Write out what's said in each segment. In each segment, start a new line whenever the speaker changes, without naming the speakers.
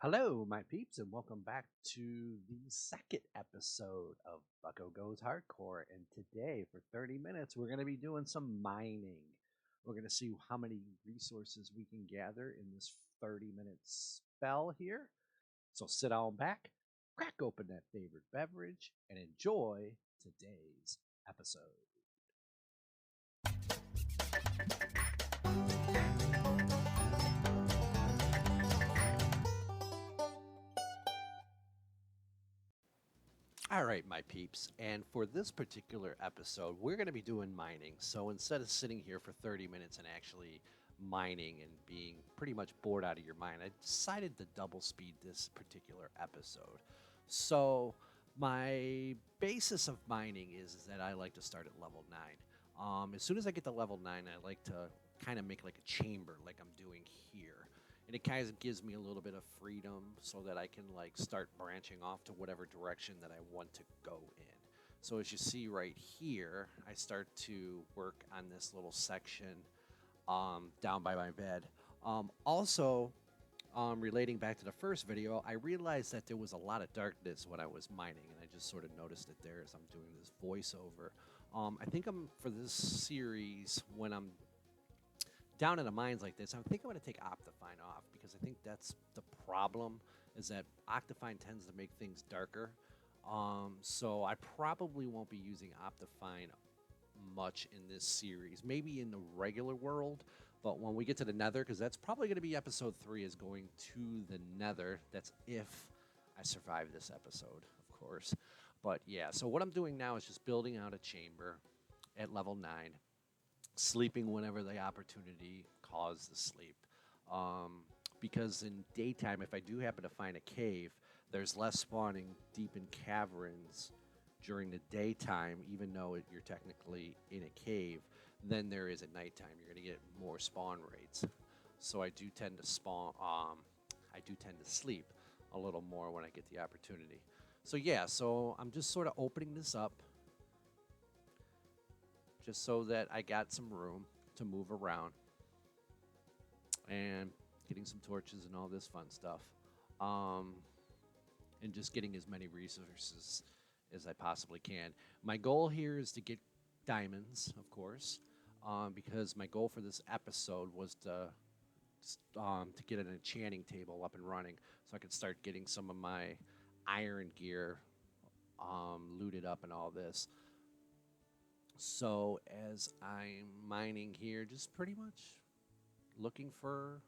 Hello, my peeps, and welcome back to the second episode of Bucco Goes Hardcore. And today, for 30 minutes, we're going to be doing some mining. We're going to see how many resources we can gather in this 30-minute spell here. So sit on back, crack open that favorite beverage, and enjoy today's episode. All right, my peeps. And for this particular episode, we're going to be doing mining. So instead of sitting here for 30 minutes and actually mining and being pretty much bored out of your mind, I decided to double speed this particular episode. So my basis of mining is that I like to start at level 9. As soon as I get to level 9, I like to kind of make like a chamber like I'm doing here, and it kind of gives me a little bit of freedom so that I can like start branching off to whatever direction that I want to go in. So as you see right here, I start to work on this little section down by my bed. Relating back to the first video, I realized that there was a lot of darkness when I was mining, and I just sort of noticed it there as I'm doing this voiceover. I think I'm for this series when I'm down in the mines like this, I think I'm going to take Optifine off because I think that's the problem is that Optifine tends to make things darker. So I probably won't be using Optifine much in this series. Maybe in the regular world, but when we get to the Nether, because that's probably going to be episode 3 is going to the Nether. That's if I survive this episode, of course. But yeah, so what I'm doing now is just building out a chamber at level 9, sleeping whenever the opportunity calls to sleep. Because in daytime, if I do happen to find a cave, there's less spawning deep in caverns during the daytime, even though you're technically in a cave, than there is at nighttime. You're going to get more spawn rates. So I do tend to I do tend to sleep a little more when I get the opportunity. So yeah, so I'm just sort of opening this up just so that I got some room to move around and getting some torches and all this fun stuff. Um, and just getting as many resources as I possibly can. My goal here is to get diamonds, of course, because my goal for this episode was to get an enchanting table up and running so I could start getting some of my iron gear looted up and all this. So as I'm mining here, just pretty much looking for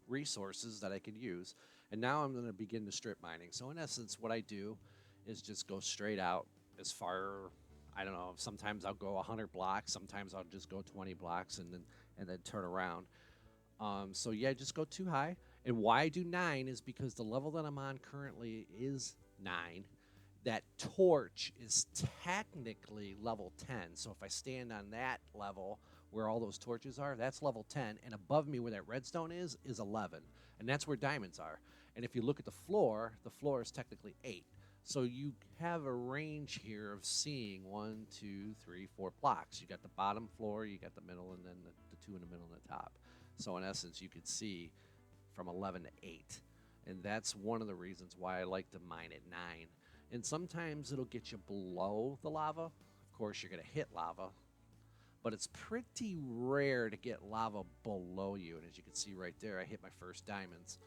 resources that I could use. And now I'm going to begin the strip mining. So in essence, what I do is just go straight out as far, I don't know, sometimes I'll go 100 blocks, sometimes I'll just go 20 blocks and then turn around. So yeah, just go too high. And why I do 9 is because the level that I'm on currently is 9. That torch is technically level 10. So if I stand on that level where all those torches are, that's level 10. And above me where that redstone is 11. And that's where diamonds are. And if you look at the floor is technically 8. So you have a range here of seeing 1, 2, 3, 4 blocks. You got the bottom floor, you got the middle, and then the 2 in the middle and the top. So in essence, you could see from 11 to 8. And that's one of the reasons why I like to mine at 9. And sometimes it'll get you below the lava. Of course, you're going to hit lava, but it's pretty rare to get lava below you. And as you can see right there, I hit my first diamonds.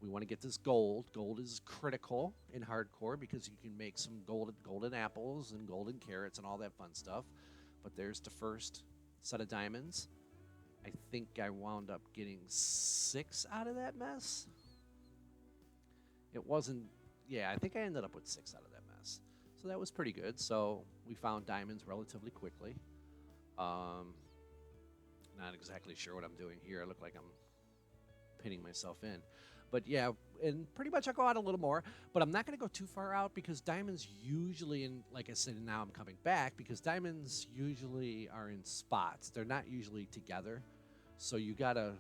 We want to get this gold. Gold is critical in hardcore because you can make some golden apples and golden carrots and all that fun stuff. But there's the first set of diamonds. I think I wound up getting 6 out of that mess. It wasn't, yeah, I think I ended up with 6 out of that mess. So that was pretty good. So we found diamonds relatively quickly. Not exactly sure what I'm doing here. I look like I'm pinning myself in. But yeah, and pretty much I'll go out a little more. But I'm not going to go too far out because diamonds usually, and like I said, now I'm coming back because diamonds usually are in spots. They're not usually together. So you got to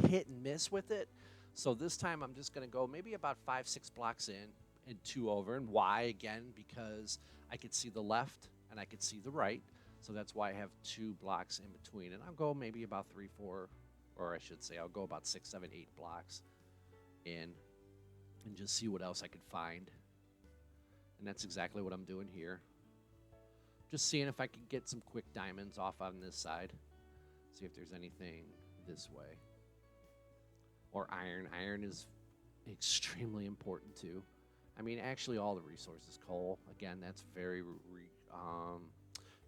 hit and miss with it. So this time I'm just going to go maybe about 5-6 blocks in and 2 over. And why? Again, because I could see the left and I could see the right. So that's why I have 2 blocks in between. And I'll go maybe about 3, 4, or I should say I'll go about 6, 7, 8 blocks in and just see what else I could find. And that's exactly what I'm doing here. Just seeing if I could get some quick diamonds off on this side. See if there's anything this way. Or iron. Iron is extremely important too. I mean, actually all the resources. Coal, again, that's very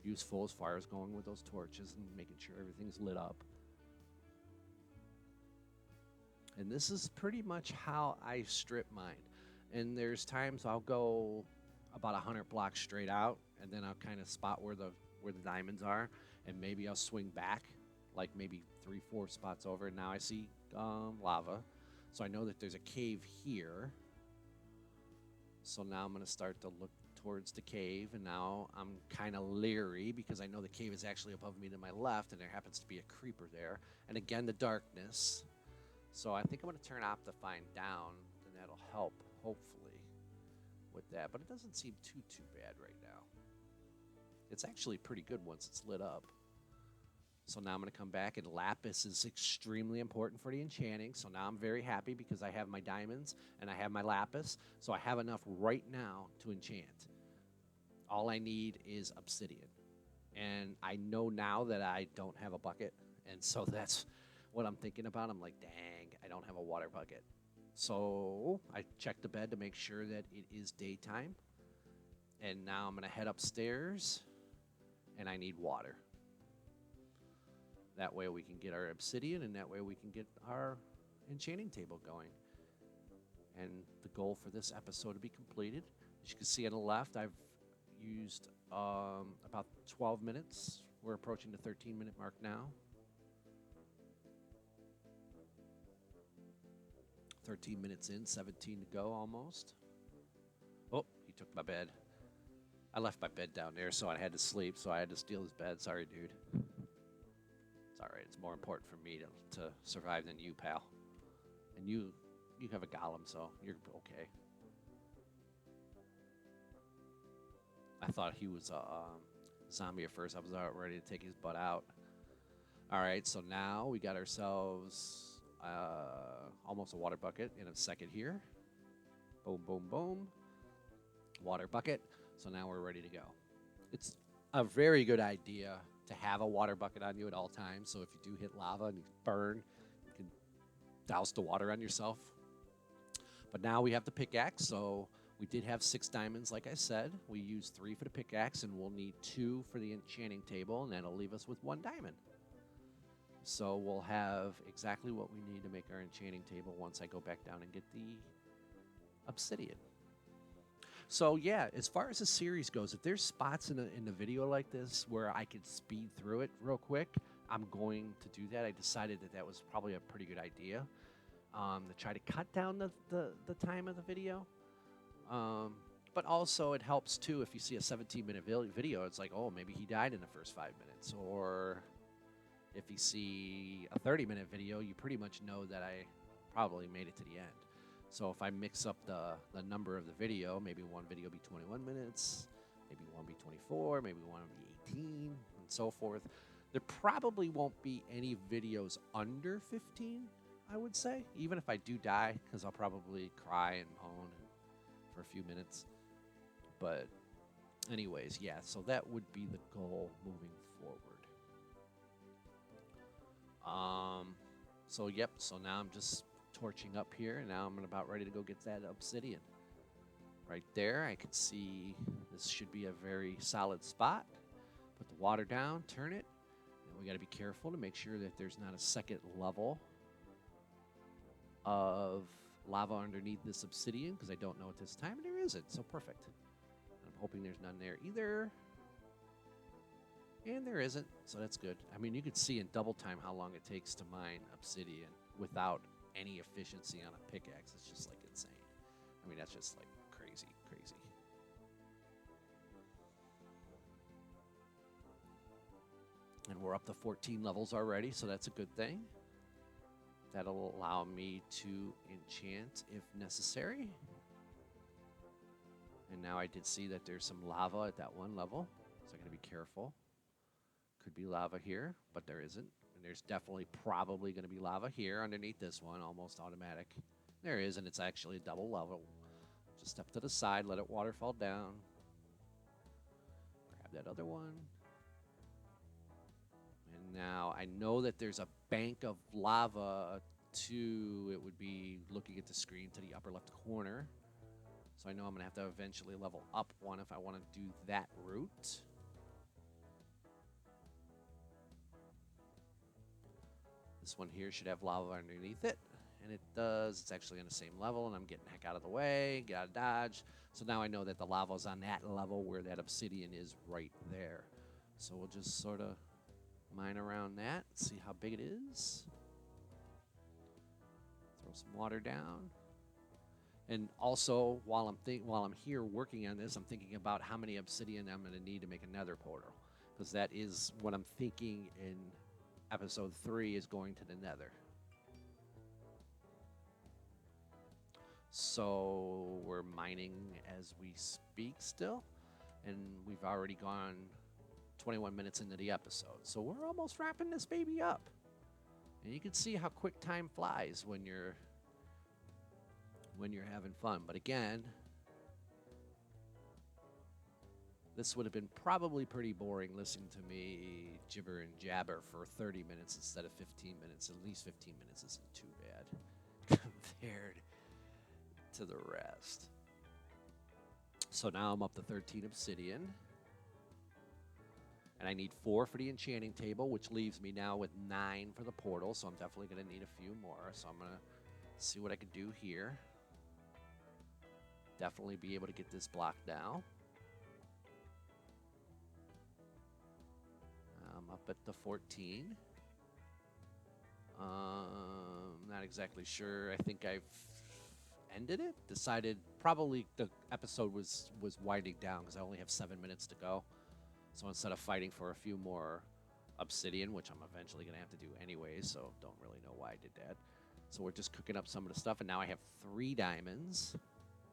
useful as far as going with those torches and making sure everything's lit up. And this is pretty much how I strip mine. And there's times I'll go about 100 blocks straight out, and then I'll kind of spot where the diamonds are, and maybe I'll swing back, like maybe 3-4 spots over, and now I see lava. So I know that there's a cave here. So now I'm going to start to look towards the cave, and now I'm kind of leery because I know the cave is actually above me to my left, and there happens to be a creeper there. And again, the darkness. So I think I'm going to turn Optifine down, and that'll help, hopefully, with that. But it doesn't seem too bad right now. It's actually pretty good once it's lit up. So now I'm going to come back, and Lapis is extremely important for the enchanting. So now I'm very happy because I have my diamonds, and I have my Lapis. So I have enough right now to enchant. All I need is obsidian. And I know now that I don't have a bucket, and so that's what I'm thinking about. I'm like, dang, I don't have a water bucket. So I checked the bed to make sure that it is daytime. And now I'm going to head upstairs, and I need water. That way we can get our obsidian, and that way we can get our enchanting table going. And the goal for this episode to be completed. As you can see on the left, I've used about 12 minutes. We're approaching the 13-minute mark now. 13 minutes in, 17 to go almost. Oh, he took my bed. I left my bed down there, so I had to sleep, so I had to steal his bed. Sorry, dude. It's all right. It's more important for me to survive than you, pal. And you have a golem, so you're okay. I thought he was a zombie at first. I was ready to take his butt out. All right, so now we got ourselves almost a water bucket in a second here. Boom, boom, boom. Water bucket. So now we're ready to go. It's a very good idea to have a water bucket on you at all times. So if you do hit lava and you burn, you can douse the water on yourself. But now we have the pickaxe. So we did have 6 diamonds, like I said. We used 3 for the pickaxe, and we'll need 2 for the enchanting table, and that'll leave us with 1 diamond. So we'll have exactly what we need to make our enchanting table once I go back down and get the obsidian. So yeah, as far as the series goes, if there's spots in a video like this where I could speed through it real quick, I'm going to do that. I decided that was probably a pretty good idea to try to cut down the time of the video. But also it helps too if you see a 17-minute video, it's like, oh, maybe he died in the first 5 minutes. Or if you see a 30-minute video, you pretty much know that I probably made it to the end. So if I mix up the number of the video, maybe one video will be 21 minutes, maybe one will be 24, maybe one will be 18, and so forth. There probably won't be any videos under 15, I would say, even if I do die, because I'll probably cry and moan for a few minutes. But anyways, yeah, so that would be the goal moving forward. So yep, so now I'm just torching up here, and now I'm about ready to go get that obsidian. Right there, I can see this should be a very solid spot. Put the water down, turn it, and we got to be careful to make sure that there's not a second level of lava underneath this obsidian, because I don't know at this time, and there isn't, so perfect. I'm hoping there's none there either. And there isn't, so that's good. I mean, you can see in double time how long it takes to mine obsidian without any efficiency on a pickaxe. It's just like insane. I mean, that's just like crazy. And we're up to 14 levels already, so that's a good thing. That'll allow me to enchant if necessary. And now I did see that there's some lava at that one level, so I gotta be careful. Could be lava here, but there isn't. And there's definitely probably going to be lava here underneath this one, almost automatic. There is, and it's actually a double level. Just step to the side, let it waterfall down. Grab that other one. And now I know that there's a bank of lava to, it would be looking at the screen to the upper left corner. So I know I'm going to have to eventually level up one if I want to do that route. This one here should have lava underneath it. And it does. It's actually on the same level, and I'm getting the heck out of the way. Gotta dodge. So now I know that the lava's on that level where that obsidian is right there. So we'll just sort of mine around that, see how big it is. Throw some water down. And also, while I'm here working on this, I'm thinking about how many obsidian I'm going to need to make a nether portal. Because that is what I'm thinking in episode 3 is going to the nether. So we're mining as we speak still, and we've already gone 21 minutes into the episode. So we're almost wrapping this baby up. And you can see how quick time flies when you're having fun. But again, this would have been probably pretty boring listening to me gibber and jabber for 30 minutes instead of 15 minutes. At least 15 minutes isn't too bad compared to the rest. So now I'm up to 13 obsidian. And I need 4 for the enchanting table, which leaves me now with 9 for the portal. So I'm definitely going to need a few more. So I'm going to see what I can do here. Definitely be able to get this block down. I'm up at the 14. Not exactly sure. I think I've ended it. Decided probably the episode was winding down because I only have 7 minutes to go. So instead of fighting for a few more obsidian, which I'm eventually going to have to do anyway, so don't really know why I did that. So we're just cooking up some of the stuff, and now I have 3 diamonds.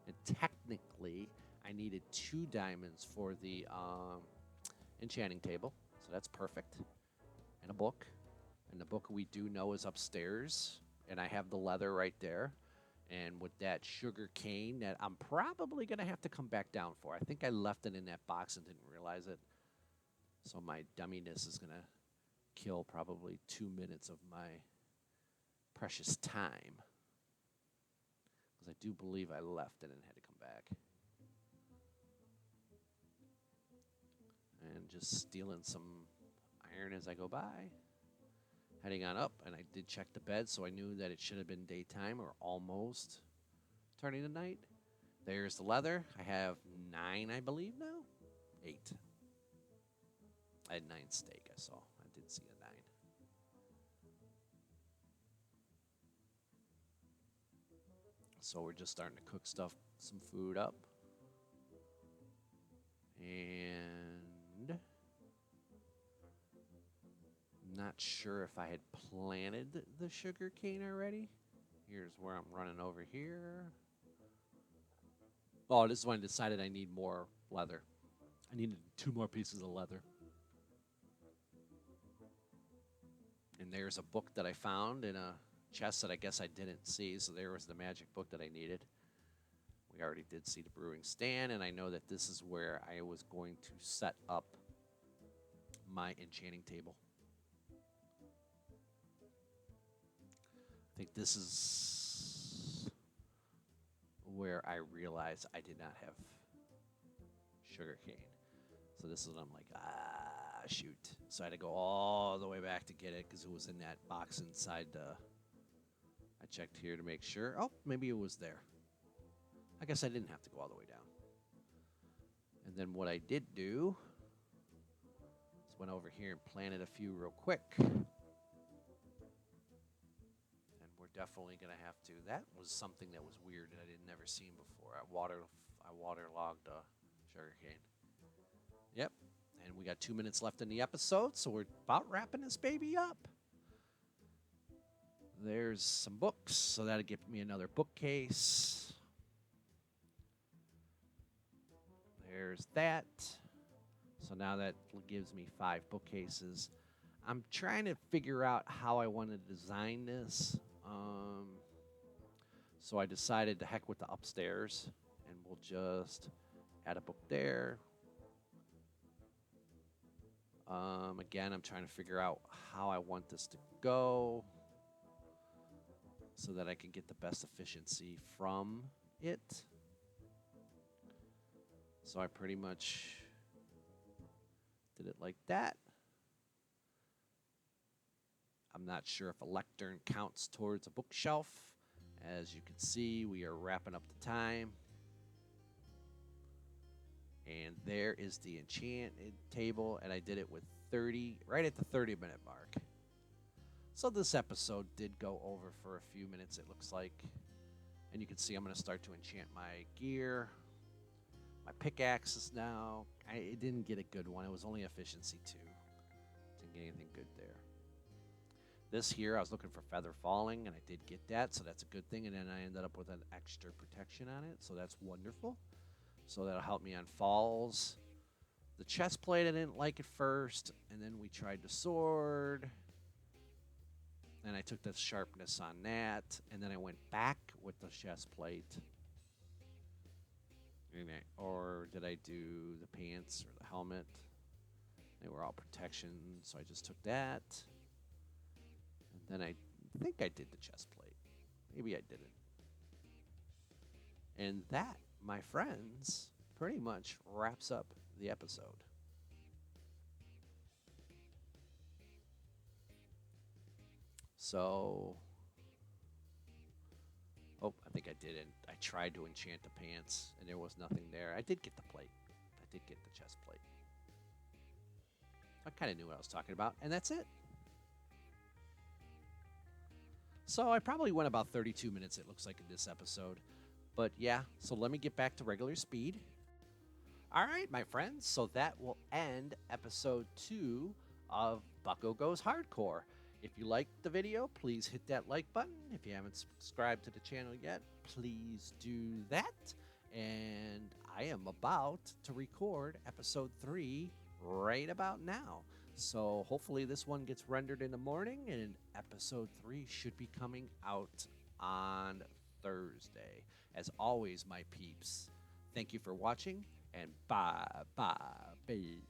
And technically, I needed 2 diamonds for the enchanting table, so that's perfect. And a book. And the book we do know is upstairs, and I have the leather right there. And with that sugar cane that I'm probably going to have to come back down for. I think I left it in that box and didn't realize it. So my dumminess is going to kill probably 2 minutes of my precious time. Because I do believe I left it and had to come back. And just stealing some iron as I go by. Heading on up, and I did check the bed, so I knew that it should have been daytime or almost turning to night. There's the leather. I have 9, I believe now. 8. I had 9 steak, I saw. I did see a 9. So we're just starting to cook some food up. And not sure if I had planted the sugar cane already. Here's where I'm running over here. Oh, this is when I decided I need more leather. I needed 2 more pieces of leather. And there's a book that I found in a chest that I guess I didn't see. So there was the magic book that I needed. We already did see the brewing stand, and I know that this is where I was going to set up my enchanting table. I think this is where I realized I did not have sugar cane. So this is when I'm like, shoot. So I had to go all the way back to get it because it was in that box inside I checked here to make sure. Oh, maybe it was there. I guess I didn't have to go all the way down. And then what I did do is went over here and planted a few real quick. Definitely gonna have to. That was something that was weird that I didn't never seen before. I waterlogged sugarcane. Yep. And we got 2 minutes left in the episode, so we're about wrapping this baby up. There's some books, so that'll give me another bookcase. There's that. So now that gives me 5 bookcases. I'm trying to figure out how I want to design this. So I decided to heck with the upstairs, and we'll just add a book there. Again, I'm trying to figure out how I want this to go so that I can get the best efficiency from it. So I pretty much did it like that. I'm not sure if a lectern counts towards a bookshelf. As you can see, we are wrapping up the time. And there is the enchanted table, and I did it with 30, right at the 30-minute mark. So this episode did go over for a few minutes, it looks like. And you can see I'm going to start to enchant my gear. My pickaxes now. It didn't get a good one. It was only efficiency 2. Didn't get anything good there. This here, I was looking for feather falling, and I did get that, so that's a good thing. And then I ended up with an extra protection on it, so that's wonderful. So that'll help me on falls. The chest plate I didn't like at first, and then we tried the sword. And I took the sharpness on that, and then I went back with the chest plate. Or did I do the pants or the helmet? They were all protection, so I just took that. And then I think I did the chest plate. Maybe I didn't. And that, my friends, pretty much wraps up the episode. So, oh, I think I didn't. I tried to enchant the pants, and there was nothing there. I did get the plate. I did get the chest plate. I kind of knew what I was talking about, and that's it. So I probably went about 32 minutes, it looks like, in this episode. But yeah, so let me get back to regular speed. All right, my friends, so that will end episode 2 of Bucco Goes Hardcore. If you liked the video, please hit that like button. If you haven't subscribed to the channel yet, please do that. And I am about to record episode 3 right about now. So hopefully this one gets rendered in the morning, and episode 3 should be coming out on Thursday. As always, my peeps, thank you for watching, and bye-bye, babies.